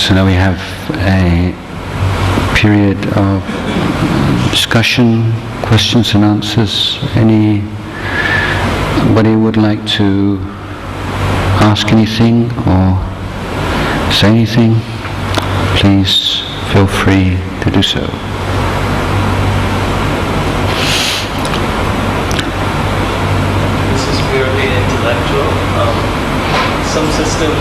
So now we have a period of discussion, questions and answers. Anybody would like to ask anything or say anything? Please feel free to do so. This is purely intellectual. Some systems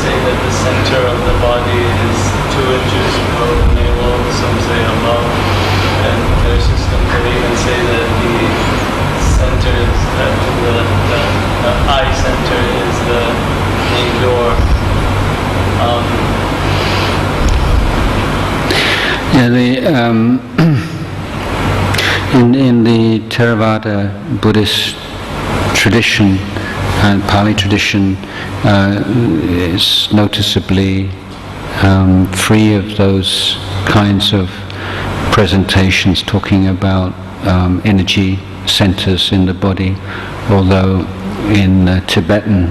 say that the center of the body is 2 inches below the navel, some say above, and there are systems that even say that the center is, the eye center is the main door. In the Theravada Buddhist tradition and Pali tradition is noticeably free of those kinds of presentations talking about energy centers in the body, although in Tibetan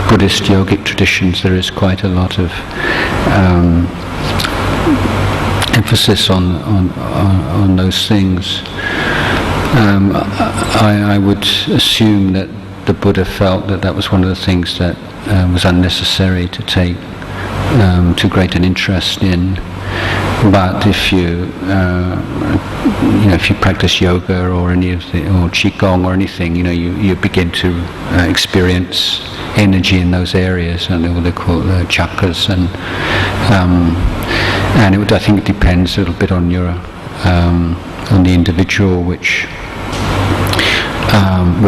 Buddhist yogic traditions there is quite a lot of emphasis on those things. I would assume that the Buddha felt that was one of the things that was unnecessary to take too great an interest in. But if you practice yoga or or qigong or anything, you begin to experience energy in those areas, and what they call chakras, and I think it depends a little bit on your on the individual which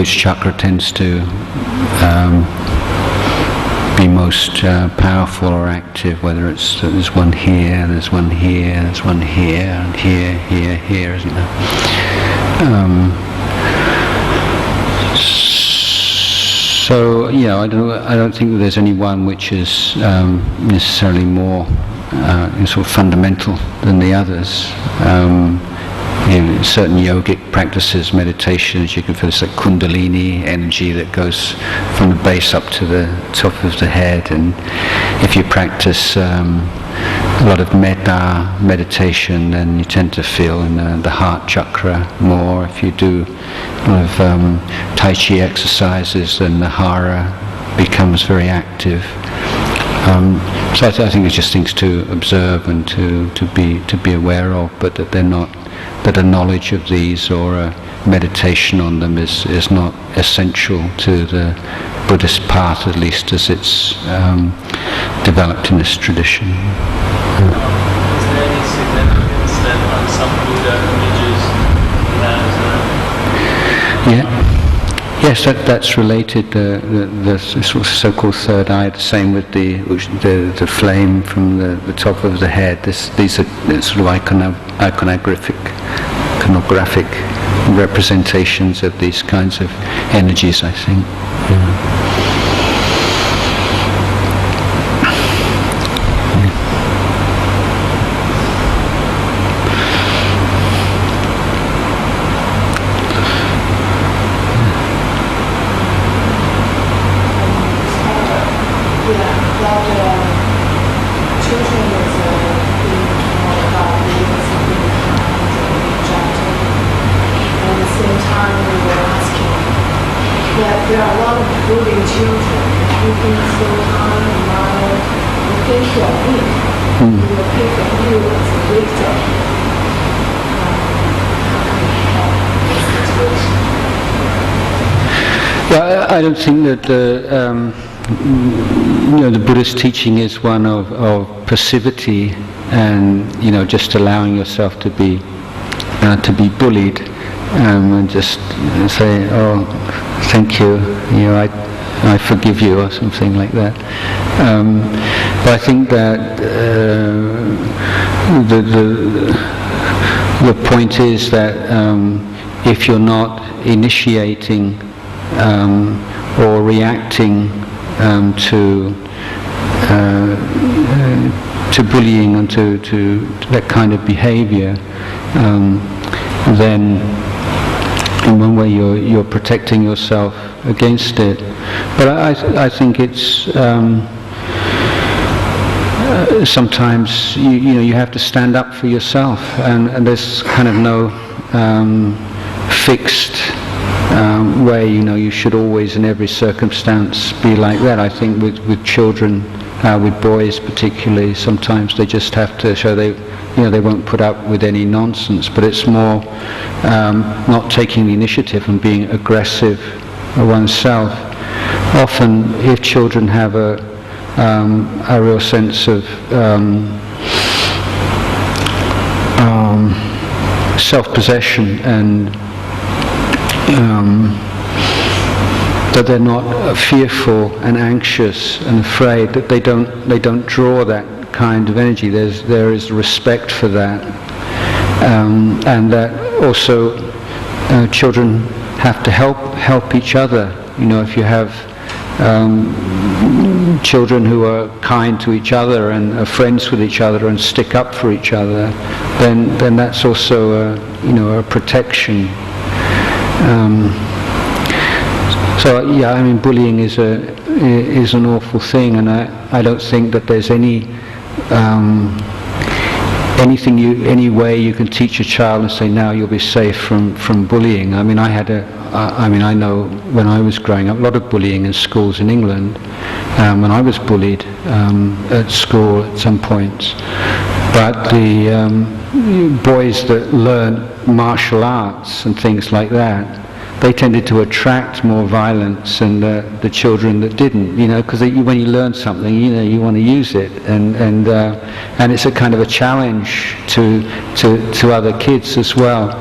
chakra tends to be most powerful or active, whether there's one here, there's one here, there's one here, and here, isn't there? So I don't think that there's any one which is necessarily more sort of fundamental than the others. In certain yogic practices, meditations, you can feel this like kundalini energy that goes from the base up to the top of the head, and if you practice a lot of metta meditation, then you tend to feel in the heart chakra more. If you do a lot of Tai Chi exercises, then the hara becomes very active. So I think it's just things to observe and to be aware of, but that they're not. That a knowledge of these or a meditation on them is not essential to the Buddhist path, at least as it's developed in this tradition. Is there any significance that on some Buddha images has Yes, that's related. The sort of so-called third eye. The same with the flame from the top of the head. These are sort of iconographic representations of these kinds of energies, I think. I don't think that the Buddhist teaching is one of passivity and just allowing yourself to be bullied and just say, oh, thank you, I forgive you, or something like that. But I think that the point is that if you're not initiating or reacting to bullying and to that kind of behavior, then in one way you're protecting yourself against it. But I think it's sometimes you have to stand up for yourself, and there's kind of no fixed way. You should always, in every circumstance, be like that. I think with children, with boys particularly, sometimes they just have to show they won't put up with any nonsense. But it's more not taking the initiative and being aggressive oneself. Often, if children have a real sense of self-possession, and that they're not fearful and anxious and afraid, that they don't draw that kind of energy. There is respect for that, and that also children have to help each other. If you have children who are kind to each other and are friends with each other and stick up for each other, then that's also a protection. Bullying is an awful thing, and I don't think that there's any way you can teach a child and say, now you'll be safe from bullying. I know when I was growing up, a lot of bullying in schools in England. When I was bullied at school at some points, but the boys that learned martial arts and things like that, they tended to attract more violence than the children that didn't, because when you learn something, you want to use it, and it's a kind of a challenge to other kids as well.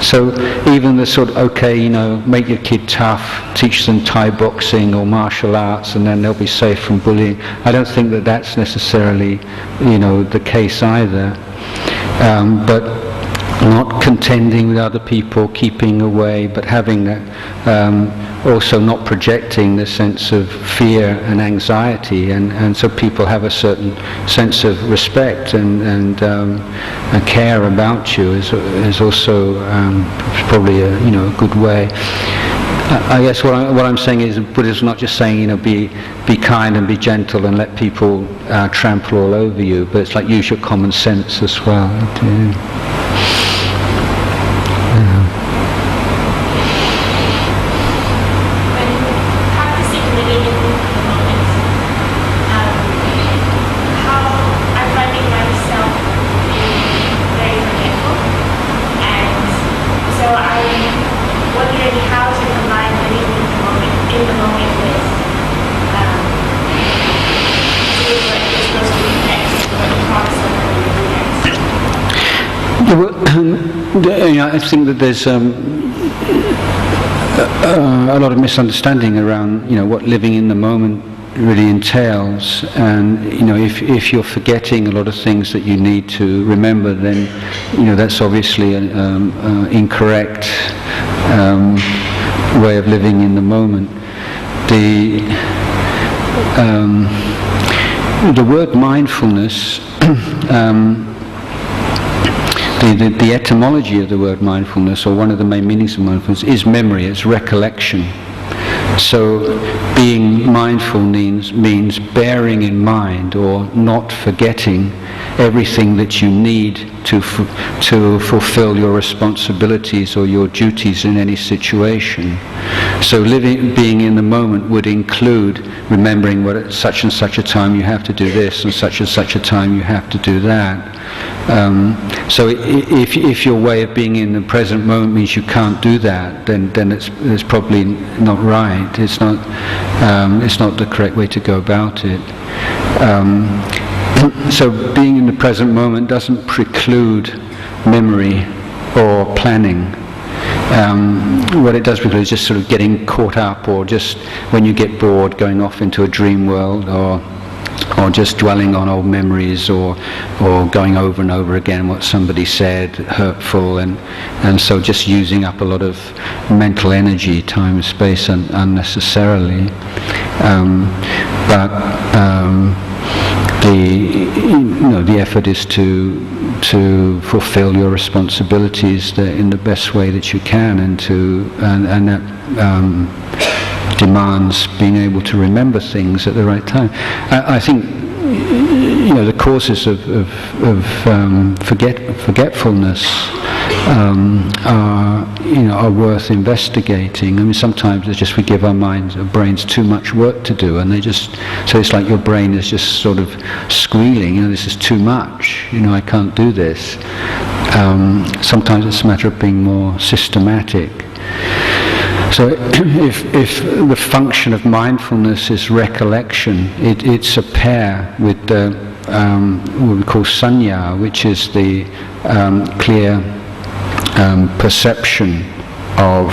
So even the sort of, make your kid tough, teach them Thai boxing or martial arts, and then they'll be safe from bullying. I don't think that that's necessarily, the case either. But not contending with other people, keeping away, but having that, also not projecting the sense of fear and anxiety, and so people have a certain sense of respect and care about you is also probably a good way. I guess what I'm saying is, Buddha's not just saying, be kind and be gentle and let people trample all over you, but it's like use your common sense as well. I think that there's a lot of misunderstanding around what living in the moment really entails, and if you're forgetting a lot of things that you need to remember, then that's obviously an incorrect way of living in the moment. The word mindfulness, the etymology of the word mindfulness, or one of the main meanings of mindfulness, is memory, it's recollection. So being mindful means bearing in mind or not forgetting everything that you need to fulfill your responsibilities or your duties in any situation. So being in the moment would include remembering what at such and such a time you have to do this, and such a time you have to do that. So if your way of being in the present moment means you can't do that, then it's probably not right. It's not the correct way to go about it. So being in the present moment doesn't preclude memory or planning. What it does preclude is just sort of getting caught up, or just when you get bored going off into a dream world, or just dwelling on old memories, or going over and over again what somebody said, hurtful, and so just using up a lot of mental energy, time and space unnecessarily. The effort is to fulfill your responsibilities in the best way that you can, and that demands being able to remember things at the right time. I think the causes of forgetfulness are worth investigating. I mean, sometimes it's just we give our brains too much work to do, and so it's like your brain is just sort of squealing, this is too much, I can't do this. Sometimes it's a matter of being more systematic. So if the function of mindfulness is recollection, it's a pair with the what we call sanya, which is the clear perception of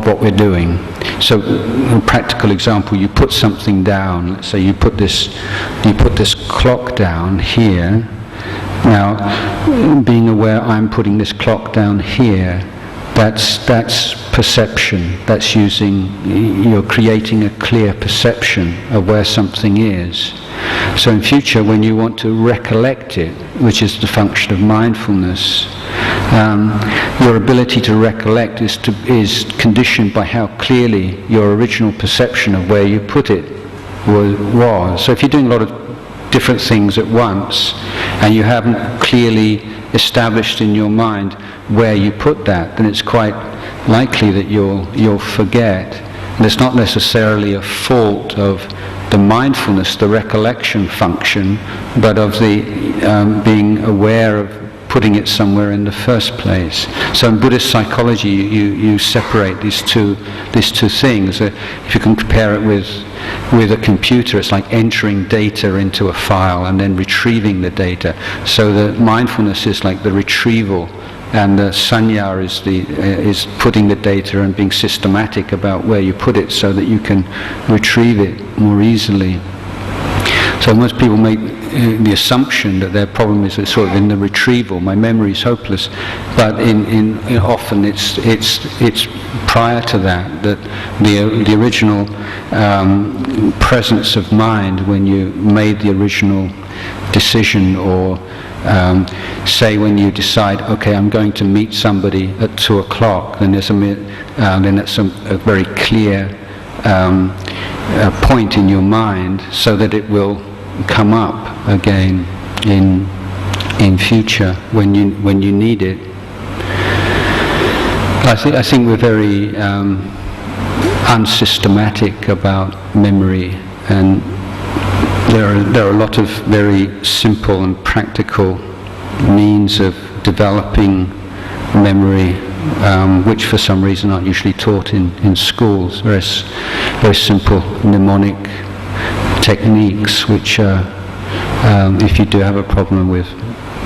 what we're doing. So, a practical example: you put something down. Let's say you put this clock down here. Now, being aware I'm putting this clock down here. That's perception. That's you're creating a clear perception of where something is. So in future, when you want to recollect it, which is the function of mindfulness, your ability to recollect is conditioned by how clearly your original perception of where you put it was. So if you're doing a lot of different things at once, and you haven't clearly established in your mind where you put that, then it's quite likely that you'll forget. And it's not necessarily a fault of the mindfulness, the recollection function, but of the being aware of putting it somewhere in the first place. So in Buddhist psychology, you separate these two things. If you can compare it with a computer, it's like entering data into a file and then retrieving the data. So the mindfulness is like the retrieval, and the sanya is putting the data and being systematic about where you put it, so that you can retrieve it more easily. So most people make the assumption that their problem is sort of in the retrieval. My memory is hopeless, but often it's prior to that the original presence of mind when you made the original decision, or say when you decide, okay, I'm going to meet somebody at 2:00, then that's a very clear point in your mind, so that it will come up again in future when you need it. I think we're very unsystematic about memory, and there are a lot of very simple and practical means of developing memory, which for some reason aren't usually taught in schools. There's very simple mnemonic techniques, which if you do have a problem with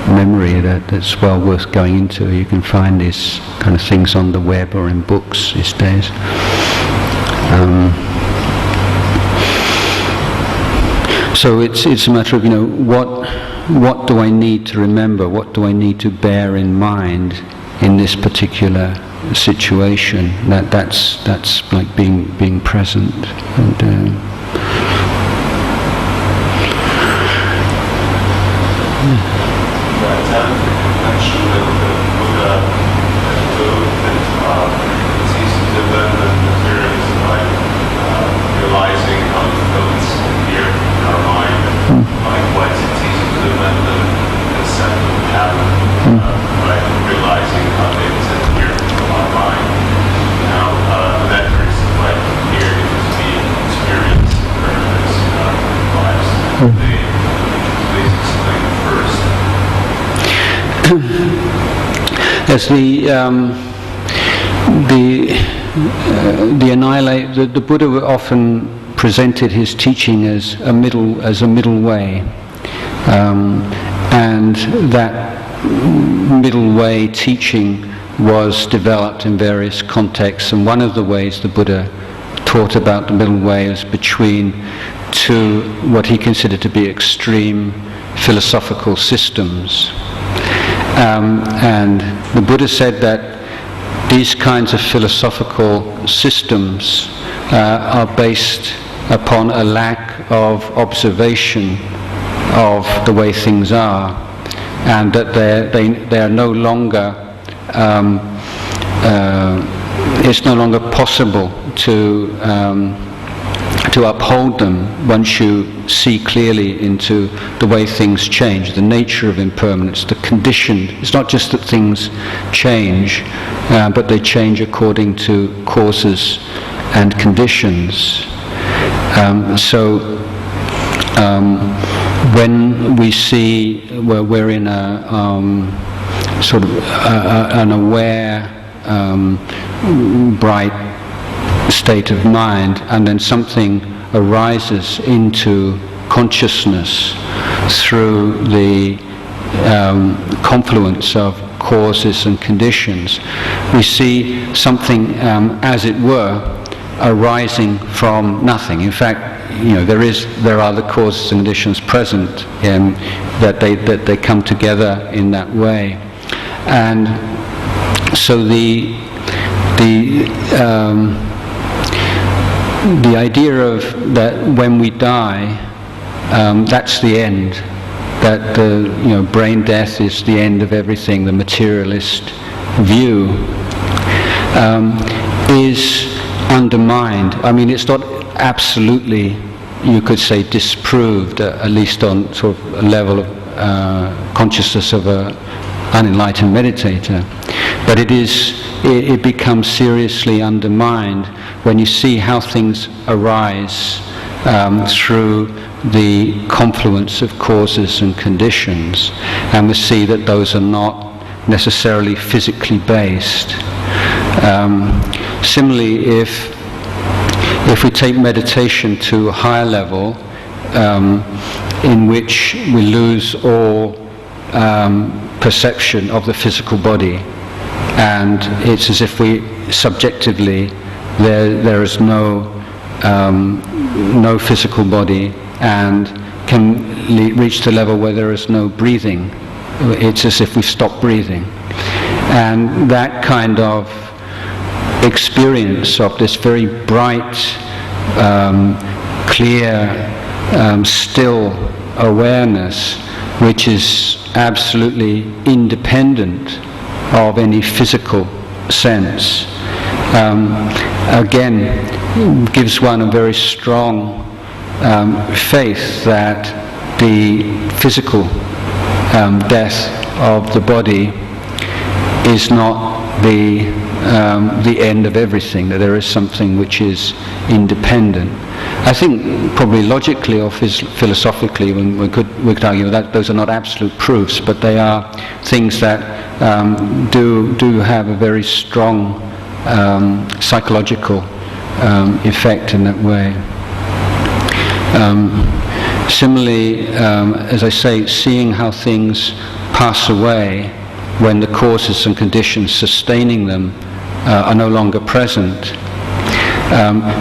memory, that's well worth going into. You can find these kind of things on the web or in books these days. So it's a matter of what do I need to remember? What do I need to bear in mind in this particular situation? That's like being present. And, As the Buddha often presented his teaching as a middle way, and that middle way teaching was developed in various contexts. And one of the ways the Buddha taught about the middle way is between two what he considered to be extreme philosophical systems. And the Buddha said that these kinds of philosophical systems are based upon a lack of observation of the way things are, and that they are no longer, it's no longer possible to to uphold them once you see clearly into the way things change, the nature of impermanence, the conditioned. It's not just that things change, but they change according to causes and conditions. When we see where we're in a sort of an aware, bright state of mind, and then something arises into consciousness through the confluence of causes and conditions, we see something, as it were, arising from nothing. In fact, there are the causes and conditions present, that they come together in that way, and so the idea of that when we die, that's the end. That the brain death is the end of everything. The materialist view is undermined. I mean, it's not absolutely, you could say, disproved, at least on sort of a level of consciousness of an unenlightened meditator, but it becomes seriously undermined when you see how things arise through the confluence of causes and conditions, and we see that those are not necessarily physically based. Similarly, if we take meditation to a higher level, in which we lose all perception of the physical body, and it's as if we subjectively there is no physical body, and can reach the level where there is no breathing. It's as if we stop breathing, and that kind of experience of this very bright, clear, still awareness, which is absolutely independent of any physical sense, again gives one a very strong faith that the physical death of the body is not the end of everything, that there is something which is independent. I think probably logically or philosophically we could argue that those are not absolute proofs, but they are things that do have a very strong psychological effect in that way. Similarly, as I say, seeing how things pass away when the causes and conditions sustaining them are no longer present,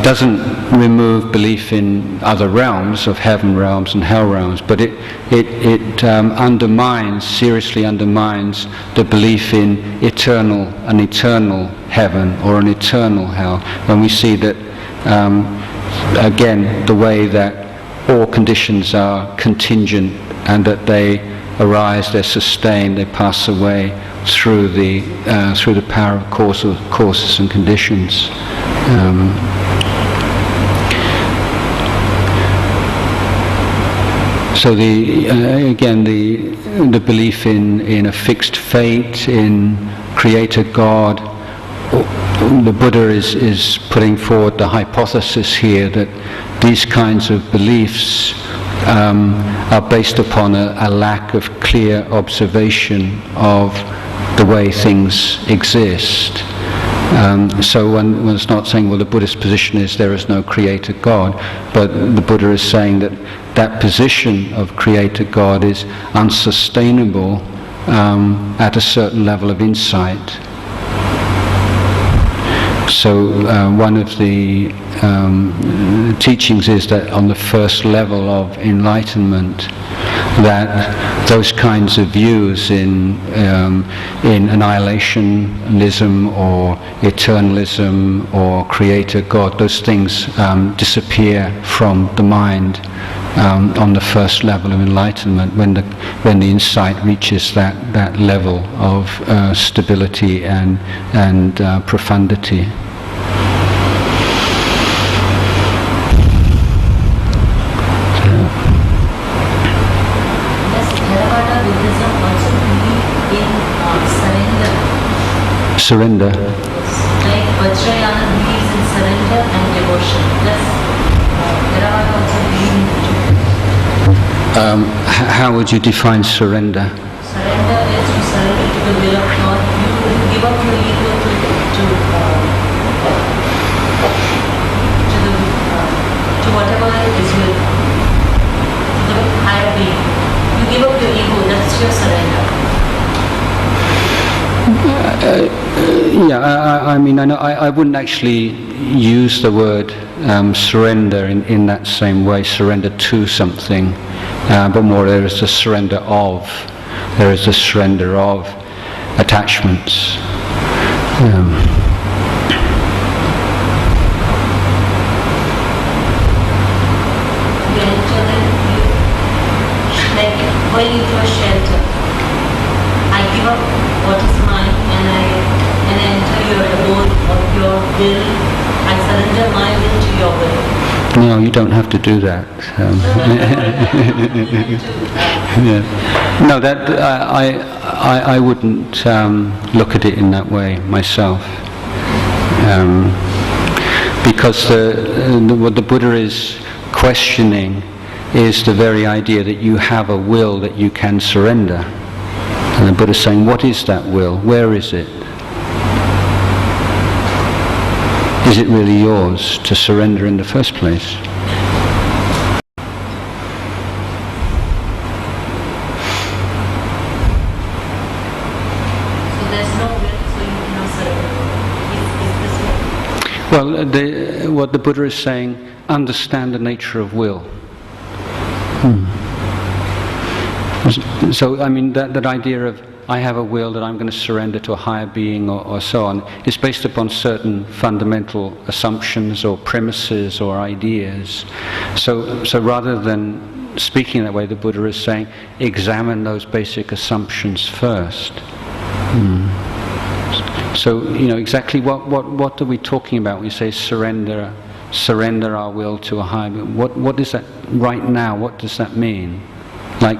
doesn't remove belief in other realms of heaven realms and hell realms, but it seriously undermines the belief in an eternal heaven or an eternal hell, when we see that again the way that all conditions are contingent, and that they arise, they're sustained, they pass away through the power of causes and conditions. So the belief in a fixed fate, in Creator God. The Buddha is putting forward the hypothesis here that these kinds of beliefs are based upon a lack of clear observation of the way things exist. So one's not saying, well, the Buddhist position is there is no Creator God, but the Buddha is saying that position of Creator God is unsustainable at a certain level of insight. So one of the teachings is that on the first level of enlightenment, that those kinds of views in annihilationism or eternalism or Creator God, those things disappear from the mind on the first level of enlightenment, when the insight reaches that level of stability and profundity. Surrender. Like Vajrayana believes in surrender and devotion. Plus, Theravada also believes in How would you define surrender? surrender is to surrender to the will of God. You give up your ego to whatever is will, to the higher being. You give up your ego. That's your surrender. I mean, I wouldn't actually use the word surrender in that same way, surrender to something, but more there is the surrender of, attachments. You enter like going into a shelter. I give up what is mine and I enter your abode of your will. I surrender my will to your will. No, you don't have to do that. Yeah. No, that I wouldn't look at it in that way myself, because what the Buddha is questioning is the very idea that you have a will that you can surrender. And the Buddha is saying, what is that will? Where is it? Is it really yours to surrender in the first place? So there's no will, so you cannot surrender. Is this way? Well, what the Buddha is saying, understand the nature of will. So, I mean, that idea of I have a will that I'm going to surrender to a higher being or so on, is based upon certain fundamental assumptions or premises or ideas. So rather than speaking that way, the Buddha is saying, examine those basic assumptions first. So, exactly what are we talking about when we say surrender our will to a higher being? What is that right now? What does that mean? Like,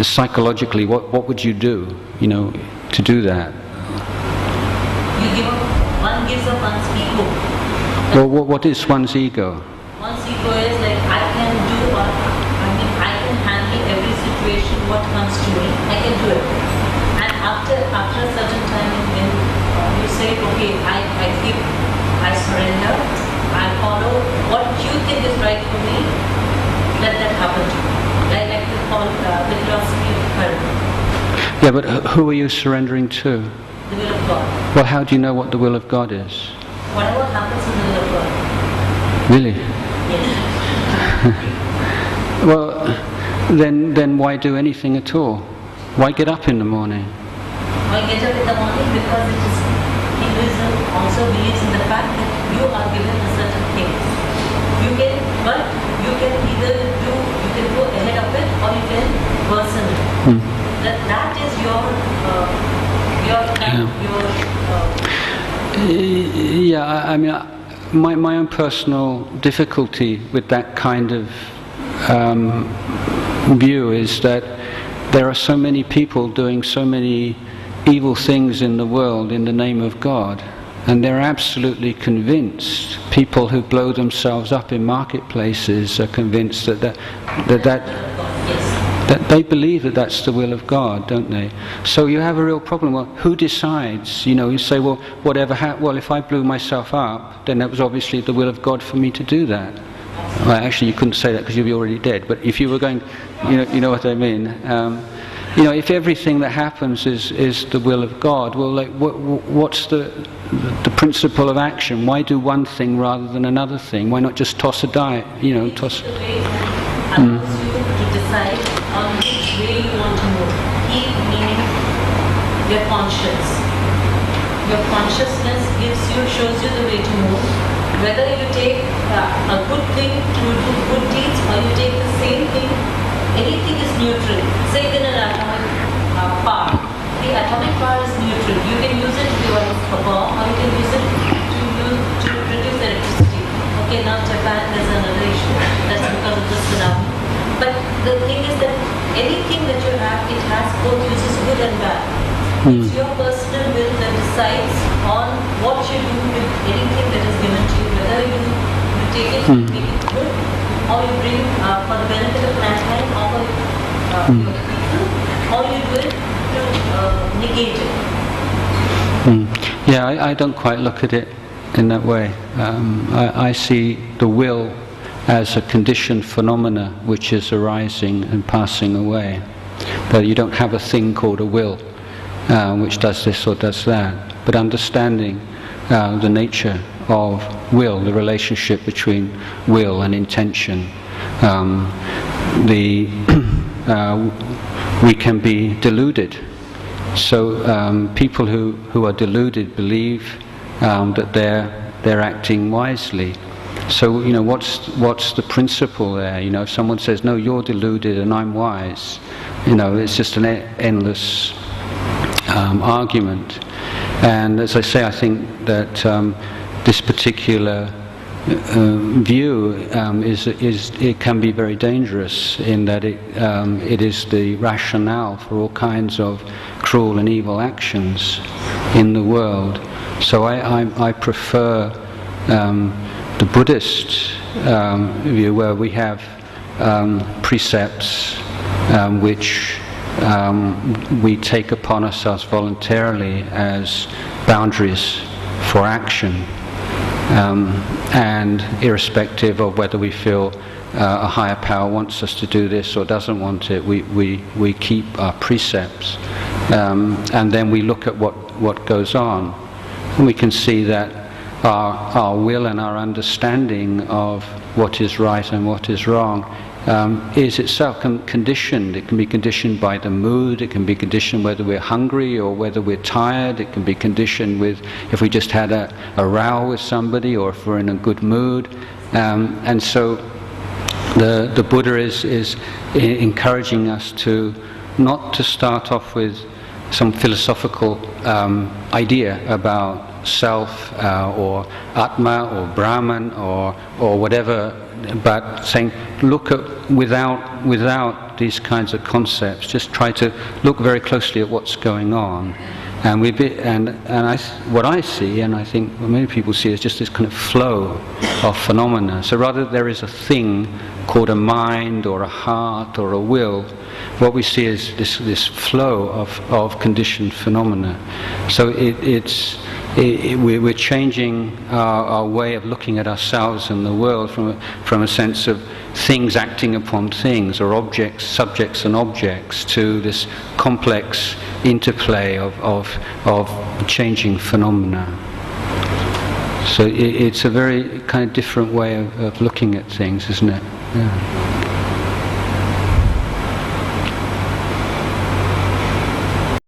psychologically, what would you do, to do that? You give up, one gives up one's ego. Well, what is one's ego? One's ego is like, I can handle every situation, what comes to me, I can do it. And after a certain time, when you say, okay, I surrender, I follow what you think is right for me, let that happen to me. Like the philosophy of karma. Yeah, but who are you surrendering to? The will of God. Well, how do you know what the will of God is? Whatever happens in the will of God. Really? Yes. Well, then why do anything at all? Why get up in the morning? Why get up in the morning? Because Hinduism also believes in the fact that you are given a certain things. You can either go ahead of it or you can worsen it. That is Yeah, I mean, my own personal difficulty with that kind of view is that there are so many people doing so many evil things in the world in the name of God, and they're absolutely convinced. People who blow themselves up in marketplaces are convinced that they believe that that's the will of God, don't they? So you have a real problem. Well, who decides? You say, well, if I blew myself up, then that was obviously the will of God for me to do that. Well, actually, you couldn't say that because you'd be already dead. But if you were going, you know what I mean. If everything that happens is the will of God, well, like, what's the principle of action? Why do one thing rather than another thing? Why not just toss a die? Toss. the way allows you to decide on which way you want to move. Keep meaning your conscience. Your consciousness shows you the way to move. Whether you take a good thing to do good deeds or you take the same thing, anything is neutral. Say in an atomic power. The atomic power is neutral. You can use it to develop a bomb or you can use it to produce electricity. Okay, now Japan there's another issue. That's because of the tsunami. But the thing is that anything that you have, it has both uses, good and bad. It's your personal will that decides decides on what you do with anything that is given to you, whether you take it, make it good, or you bring for the benefit of mankind, or for your people, or you do it to negate it. Yeah, I don't quite look at it in that way. I see the will as a conditioned phenomena which is arising and passing away. But you don't have a thing called a will which does this or does that. But understanding the nature of will, the relationship between will and intention, we can be deluded. So people who are deluded believe that they're acting wisely. So what's the principle there? If someone says, "No, you're deluded and I'm wise," it's just an endless argument. And as I say, I think that this particular view it can be very dangerous in that it is the rationale for all kinds of cruel and evil actions in the world. So I prefer the Buddhist view, where we have precepts which we take upon ourselves voluntarily as boundaries for action, and irrespective of whether we feel a higher power wants us to do this or doesn't want it, we keep our precepts, and then we look at what goes on, and we can see that our will and our understanding of what is right and what is wrong is itself conditioned. It can be conditioned by the mood, it can be conditioned whether we're hungry or whether we're tired, it can be conditioned with if we just had a row with somebody or if we're in a good mood. And so the Buddha is encouraging us to not to start off with some philosophical idea about self or Atma or Brahman or whatever, but saying look at without these kinds of concepts, just try to look very closely at what's going on. And what I see, and I think what many people see, is just this kind of flow of phenomena. So rather there is a thing called a mind or a heart or a will, what we see is this flow of conditioned phenomena. So we're changing our way of looking at ourselves and the world from a sense of things acting upon things, or subjects and objects, to this complex interplay of changing phenomena. So it's a very kind of different way of looking at things, isn't it? Yeah.